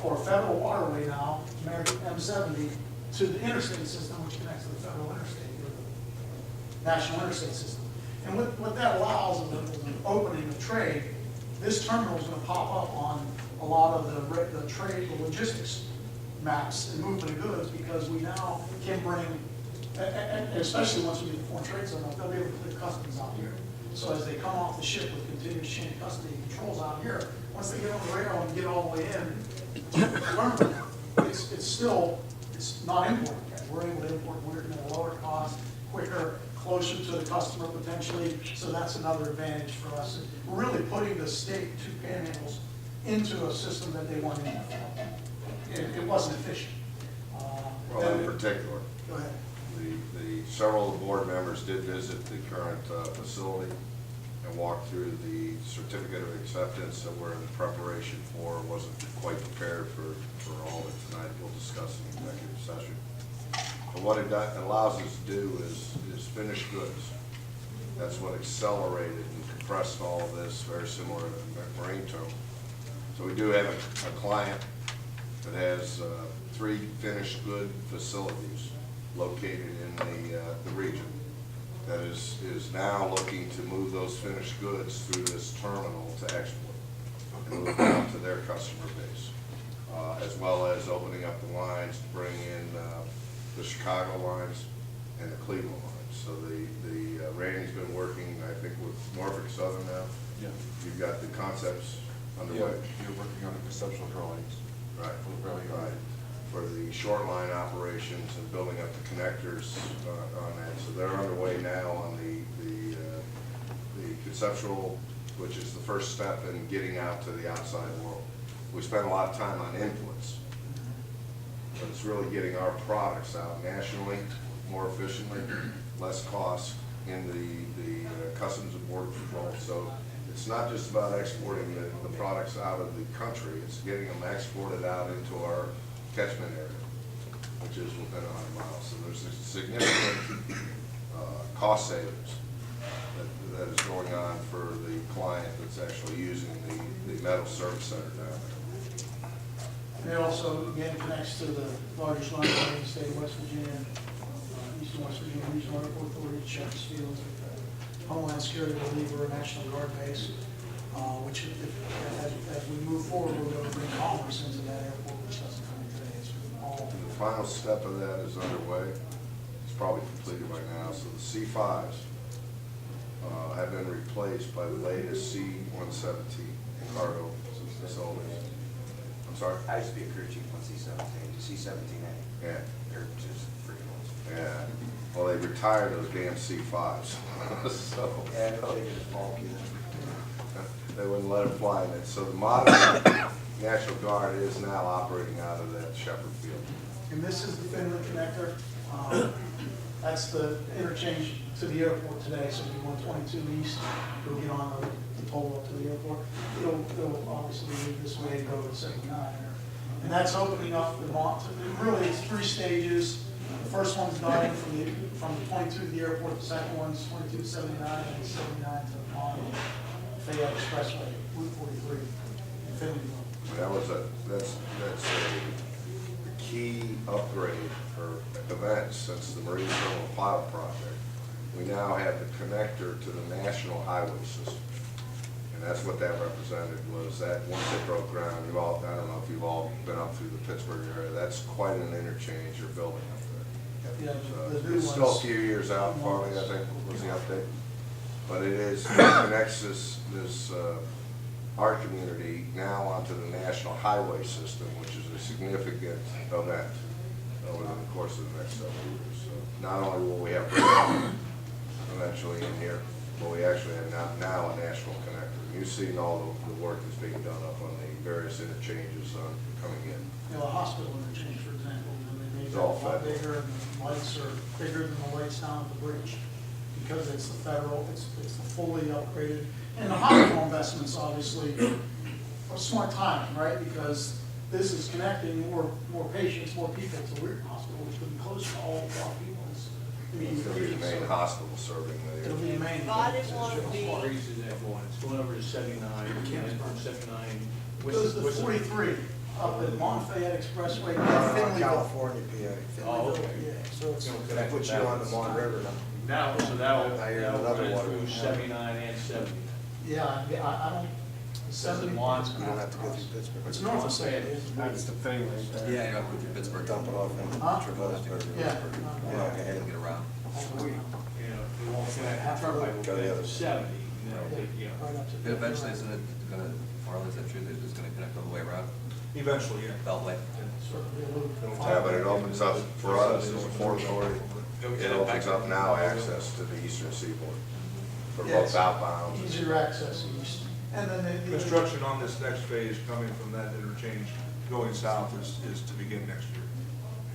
or federal waterway now, M70, to the interstate system, which connects to the federal interstate, or the national interstate system. And what that allows is an opening of trade. This terminal is going to pop up on a lot of the trade, the logistics maps and movement of goods, because we now can bring, and especially once we get the foreign trade zone, they'll be able to clear customs out here. So as they come off the ship with continuous chain of custody controls out here, once they get on the rail and get all the way in to the terminal, it's not imported yet. We're able to import Weirton at a lower cost, quicker, closer to the customer potentially, so that's another advantage for us. We're really putting the state two panhandles into a system that they weren't in before. It wasn't efficient. Well, in particular, Go ahead. several of the board members did visit the current facility and walked through the certificate of acceptance that we're in preparation for. Wasn't quite prepared for all of it tonight. We'll discuss in executive session. But what it allows us to do is finish goods. That's what accelerated and compressed all of this, very similar to marine terminal. So we do have a client that has 3 finished good facilities located in the region that is now looking to move those finished goods through this terminal to export and move them out to their customer base, as well as opening up the lines to bring in the Chicago lines and the Cleveland lines. So Randy's been working, I think, with Norfolk Southern now. Yeah. You've got the concepts underway. Yeah, you're working on the conceptual drawings. Right. For the rail yard. Right. For the shoreline operations and building up the connectors on that. So they're underway now on the conceptual, which is the first step in getting out to the outside world. We spend a lot of time on inputs, but it's really getting our products out nationally more efficiently, less cost in the Customs and Border Patrol. So it's not just about exporting the products out of the country, it's getting them exported out into our catchment area, which is within 100 miles. So there's a significant cost savings that is going on for the client that's actually using the metal service center down there. And it also, again, connects to the largest line in the state of West Virginia, Eastern West Virginia Regional Airport Authority, Shepherds Field, Homeland Security Reliever, National Guard Base, which, as we move forward, we're going to bring commerce into that airport, which doesn't come in today. It's all. The final step of that is underway. It's probably completed right now. So the C5s have been replaced by the latest C-117 cargo facilities. I'm sorry? I used to be a crew chief on C-17 to C-17A. Yeah. They're just freaking ones. Yeah, well, they retired those damn C5s, so. And I think it's bulky then. They wouldn't let it fly in it. So the modern National Guard is now operating out of that Shepherd Field. And this is the Finland connector. That's the interchange to the airport today, so if you want 22 east, you'll get on the toll up to the airport. It'll obviously leave this way and go to 79 there. And that's opening up the mont, really it's 3 stages. The first one's done from the 22 to the airport, the second one's 22 to 79, and 79 to the Mont Fayette Expressway, Route 43, Infinity Road. That's a key upgrade or event since the Marine Terminal Pilot Project. We now have the connector to the National Highway System. And that's what that represented, was that once it broke ground, I don't know if you've all been up through the Pittsburgh area, that's quite an interchange you're building up there. Yeah, So the new it's still a ones. few years out, Farley, I think, was the update. But it connects our community now onto the National Highway System, which is a significant event over the course of the next several years. So not only will we have Weirton eventually in here, but we actually have now a national connector. You've seen all the work that's being done up on the various interchanges coming in. You know, a hospital interchange, for example, they make It's it a all lot federal. bigger, and the lights are bigger than the lights down at the bridge, because it's the federal, it's the fully upgraded. And the hospital investments, obviously, are smart timing, right? Because this is connecting more patients, more people to Weirton Hospital, which could be close to all of our people. It's going to be the main hospital serving It'll the. be a main. But I didn't want to be, Increases that going, it's going over to 79, and then from 79. It goes to 43 up at Mont Fayette Expressway, Finleyville. California, PA. Oh, okay. Yeah, so it's. That puts you on the Mon River now. Now, so that'll Now you're in another run water. through 79 and 70. Yeah, I don't. Says the Mons. You don't have to go through Pittsburgh. It's north of Fayette. That's the thing right there. Yeah, you don't have to go through Pittsburgh. Dump it off in Huh? Travolta. Yeah. Yeah, okay. And get around. You know, if you won't connect the turnpike, we'll Go the connect other to side. 70, and then it'll take, you know. Right up to But eventually, isn't it gonna, Farley, is that true, they're just gonna connect all the way around Eventually, yeah. Beltway? Sort of be a little. Yeah, but it opens up for us as a port authority. It opens up now access to the eastern seaboard for both Yes. outbound. Easier access east. And then the. Construction on this next phase coming from that interchange going south is to begin next year,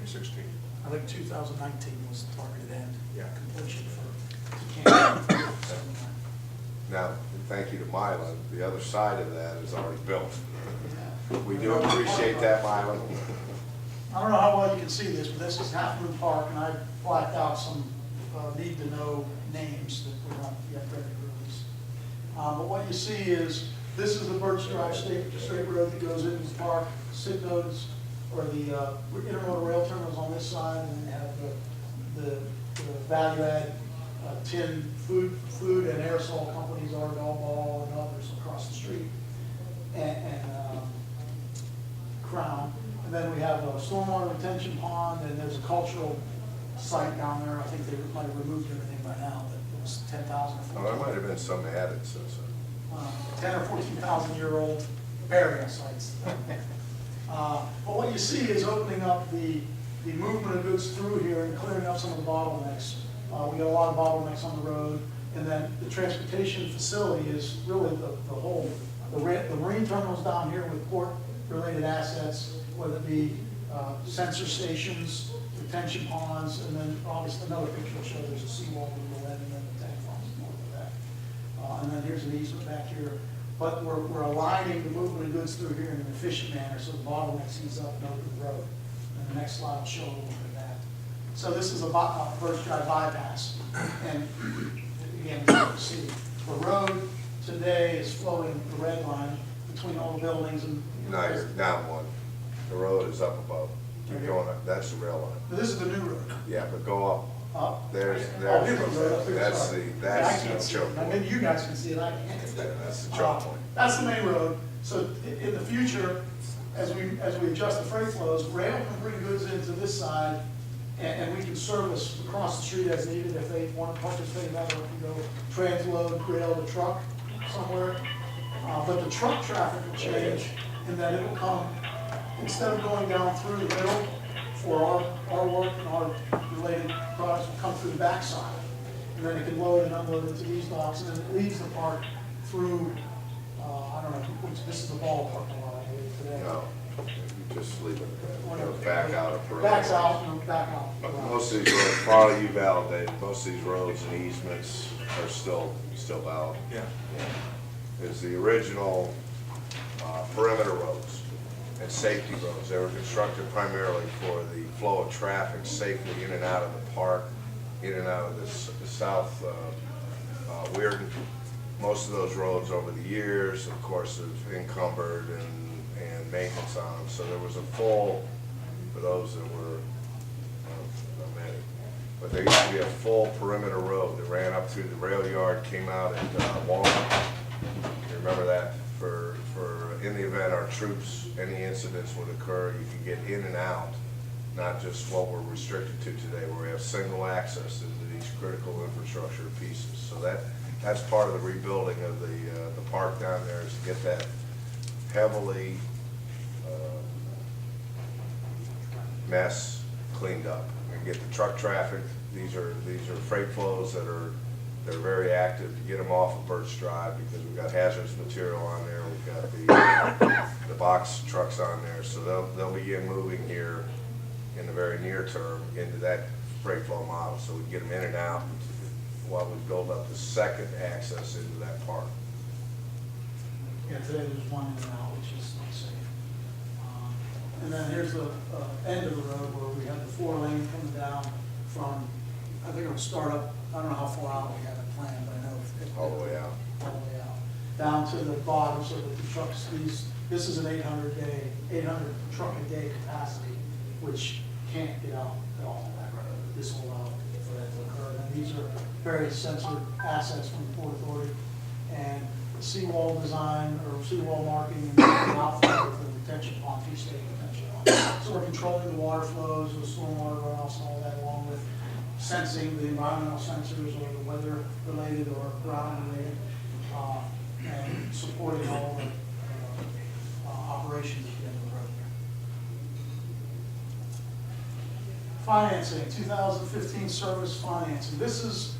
in 16. I think 2019 was the targeted end. Yeah. Completion for Canada. Now, thank you to Mylan, the other side of that is already built. Yeah. We do appreciate that, Mylan. I don't know how well you can see this, but this is Half Moon Park, and I blacked out some need-to-know names that we're not yet ready to release. But what you see is, this is the Birch Drive State Road that goes into the park. SID nodes, or the intermodal rail terminals on this side, and then you have the value-add tin food and aerosol companies, Ardell Ball and others across the street, and Crown. And then we have a stormwater retention pond, and there's a cultural site down there. I think they might have removed everything by now, but it was 10,000 or Oh, there might have been some added since then. 10 or 14,000-year-old burial sites. But what you see is opening up the movement of goods through here and clearing up some of the bottlenecks. We got a lot of bottlenecks on the road, and then the transportation facility is really the whole, the marine terminals down here with port-related assets, whether it be sensor stations, retention ponds, and then obviously another picture will show there's a seawall we go in, and then the tank farms north of that. And then here's an easement back here. But we're aligning the movement of goods through here in an efficient manner, so the bottlenecks ease up and open the road. And the next slide will show a little bit of that. So this is a Birch Drive bypass. And again, as you can see, the road today is flowing the red line between all the buildings and. Now you're down one. The road is up above. Keep going up, that's the rail line. This is the new road. Yeah, but go up. There's There's, the road up here, that's sorry. the, that's I can't the see choke it. Now, point. maybe you guys can see it, I can't. That's the choke point. That's the main road. So in the future, as we adjust the freight flows, rail can bring goods into this side, and we can service across the street as needed if they want to participate in that, or if you go transload rail to truck somewhere. But the truck traffic will change in that it will come, instead of going down through the middle, for our work and our related products will come through the backside. And then it can load and unload into these docks, and then it leaves the park through, I don't know, this is the ball parking lot, I believe, today. No, you just leave it there. Back out of perimeter. Backs out, and back out. Most of these roads, Carl, you validated, most of these roads and easements are still valid. Yeah. Is the original perimeter roads and safety roads. They were constructed primarily for the flow of traffic safely in and out of the park, in and out of the south Weirton. Most of those roads over the years, of course, have encumbered and maintenance on them. So there was a full, for those that were, not many, but there used to be a full perimeter road that ran up through the rail yard, came out at Walnut. You remember that? For in the event our troops, any incidents would occur, you could get in and out, not just what we're restricted to today, where we have single access into these critical infrastructure pieces. So that's part of the rebuilding of the park down there, is to get that heavily mess cleaned up and get the truck traffic. These are freight flows that are very active, to get them off of Birch Drive, because we've got hazardous material on there. We've got the box trucks on there, so they'll begin moving here in the very near term into that freight flow model, so we can get them in and out while we build up the second access into that park. Yeah, today there's one in and out, which is not safe. And then here's the end of the road where we have the 4-lane coming down from, I think it'll start up, I don't know how far out we have it planned, but I know All the way out. all the way out, down to the bottom, so that the trucks, this is an 800 truck a day capacity, which can't get out at all on that road. This will allow for that to occur. And these are very sensitive assets from the Port Authority, and the seawall design or seawall marking and the outflow of the retention pond, three-stage retention pond. So we're controlling the water flows, the stormwater runoffs, and all that, along with sensing the environmental sensors or the weather-related or ground-related, and supporting all the operations at the end of the road. Financing, 2015 service financing. These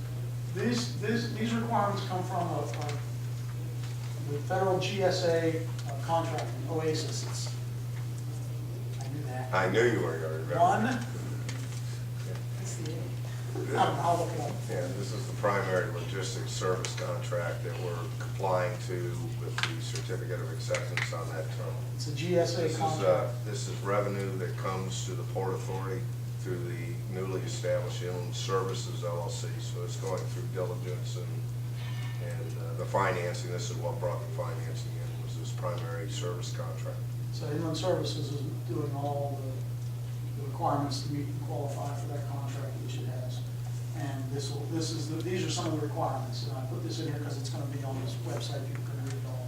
requirements come from the federal GSA contract, Oasis. I knew that. I knew you were going to remember. One. I'll look it up. Yeah, this is the primary logistics service contract that we're complying to with the certificate of acceptance on that term. It's a GSA contract. This is revenue that comes to the Port Authority through the newly established Inland Services LLC. So it's going through diligence and the financing. This is what brought the financing in, was this primary service contract. So Inland Services is doing all the requirements to meet and qualify for that contract, which it has. And these are some of the requirements, and I put this in here because it's going to be on this website. People can read it all.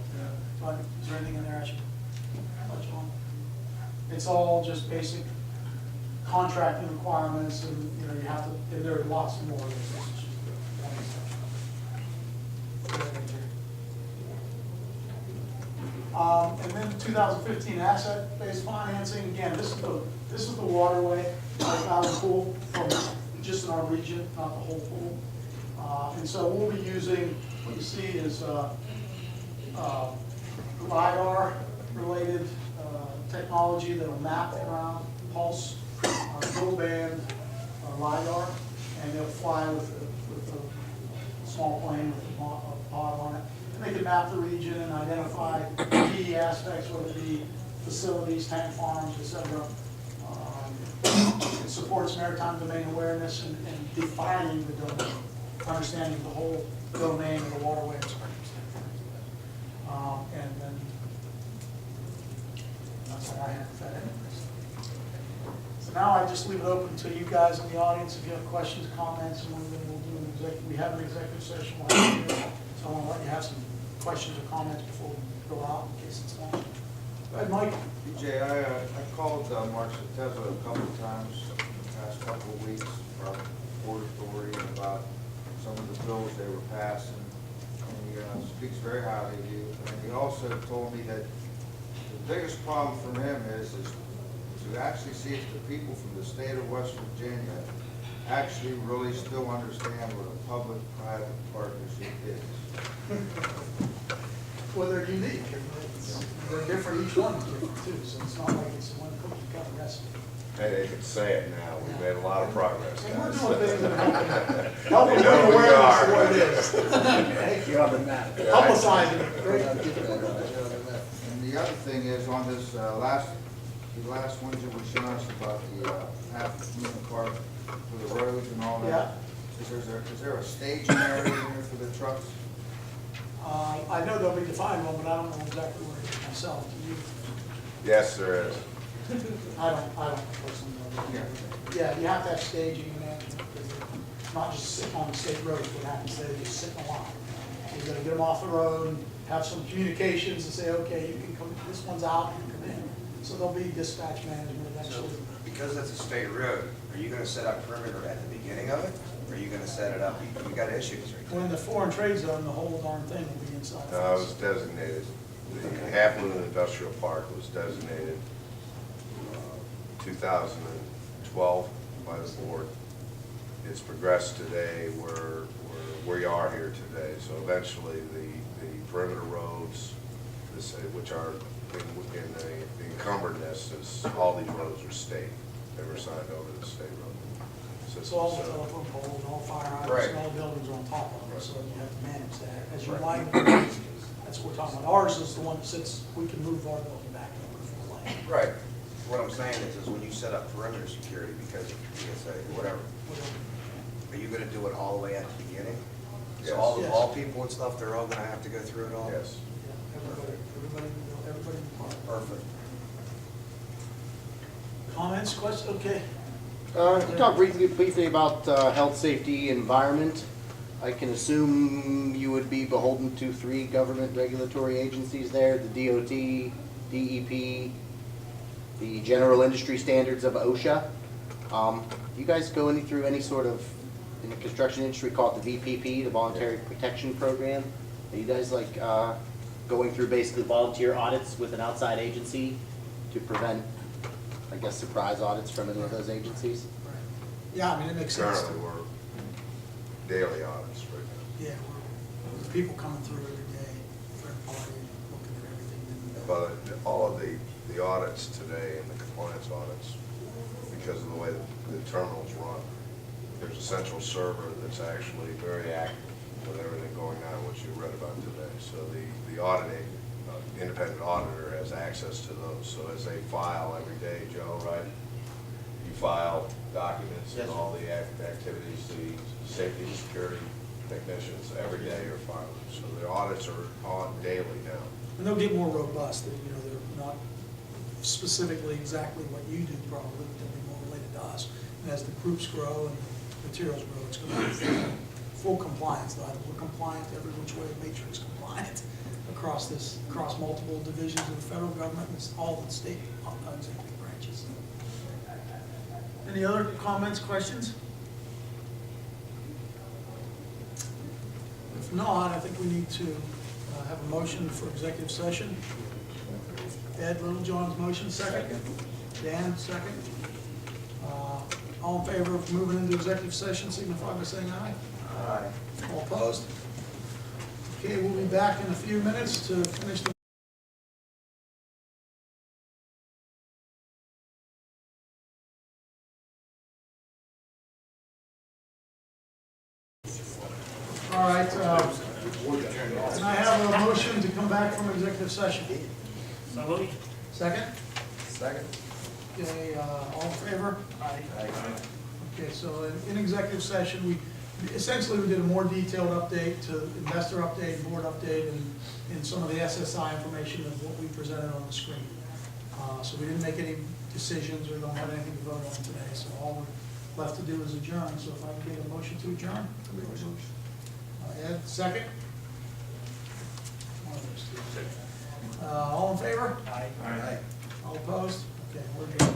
But is there anything in there I should touch on? It's all just basic contracting requirements, and you have to. And there are lots more. And then 2015 asset-based financing. Again, this is the waterway out of the pool from just in our region, not the whole pool. And so we'll be using, what you see is LiDAR-related technology that will map around pulse, dual band LiDAR, and they'll fly with a small plane with a pod on it. And they can map the region and identify key aspects, whether it be facilities, tank farms, et cetera. It supports maritime domain awareness and defining the domain, understanding the whole domain of the waterway. And then that's all I have for that anyways. So now I just leave it open to you guys in the audience if you have questions, comments, and then we'll do an executive. We have an executive session. We'll have here, so I want to let you have some questions or comments before we go out in case it's long. Go ahead, Mike. Jay, I called Mark Sateva a couple of times in the past couple of weeks from Port Authority about some of the bills they were passing. And he speaks very highly of you. And he also told me that the biggest problem for him is to actually see if the people from the state of West Virginia actually really still understand what a public-private partnership is. Well, they're unique, and they're different, each one is different too, so it's not like it's one cookie cutter recipe. Hey, they can say it now, we've made a lot of progress, And we're guys. doing things that help We them know bring who we awareness are. to what it is. Thank you. Publicizing it, great. And the other thing is on this the last ones that were showing us about the half-million car for the roads and all that. Is there a staging area there for the trucks? I know there'll be defined one, but I don't know exactly where it is myself. Do you? Yes, there is. I don't personally know. Yeah, you have to have staging and management, because they're not just sitting on the state roads, what happens, they just sit in a line. You gotta get them off the road and have some communications and say, okay, you can come, this one's out, you can come in. So there'll be dispatch management So, eventually. because it's a state road, are you gonna set up perimeter at the beginning of it? Or are you gonna set it up, you got issues right When the foreign trade zone, the whole darn thing will be inside. No, it was designated, the Half Moon Industrial Park was designated 2012 by the board. It's progressed today where we are here today, so eventually the perimeter roads, which are in the encumberedness, is all these roads are state. They were signed over to the state road system. So all the telephone poles, all fire hydrants, and all the buildings are on top of them, so you have to manage that. As you widen, that's what we're talking about. Ours is the one that sits, we can move our building back over to the lane. Right. What I'm saying is when you set up perimeter security, because of PSA or whatever, are you gonna do it all the way at the beginning? Yes. So all, Yes. all people and stuff, they're all gonna have to go through it all? Yes. Yeah, everybody in the park. Perfect. Comments, questions? Okay. You talked briefly about health, safety, environment. I can assume you would be beholden to 3 government regulatory agencies there, the DOT, DEP, the general industry standards of OSHA. Do you guys go through any sort of, in the construction industry, call it the VPP, the Voluntary Protection Program? Are you guys like going through basically volunteer audits with an outside agency to prevent, I guess, surprise audits from any of those agencies? Yeah, I mean, it makes sense. Currently, we're daily audits right now. Yeah, there's people coming through every day, third party, looking at everything. But all of the audits today and the compliance audits, because of the way the terminals run, there's a central server that's actually very active with everything going on, which you read about today. So the auditing, independent auditor has access to those. So as they file every day, Joe, right? You file documents and all the activities, the safety and security technicians every day are filing. So the audits are on daily now. And they'll get more robust, they're not specifically exactly what you do probably, but they'll be more related to us. And as the groups grow and the materials grow, it's going to be full compliance, though. We're compliant every which way, matrix compliant across multiple divisions of the federal government and all the state executive branches. Any other comments, questions? If not, I think we need to have a motion for executive session. Ed Littlejohn's motion, second. Dan, second. All in favor of moving into executive session, signify by saying aye. Aye. All opposed? Okay, we'll be back in a few minutes to finish the all right, can I have a motion to come back from executive session? Second? Second. Okay, all in favor? Aye. Okay, so in executive session, we did a more detailed update to investor update, board update, and some of the SSI information of what we presented on the screen. So we didn't make any decisions, we don't have anything to vote on today, so all we're left to do is adjourn. So if I can get a motion to adjourn? Ed, second? One of those two. All in favor? Aye. All opposed? Okay, we're good.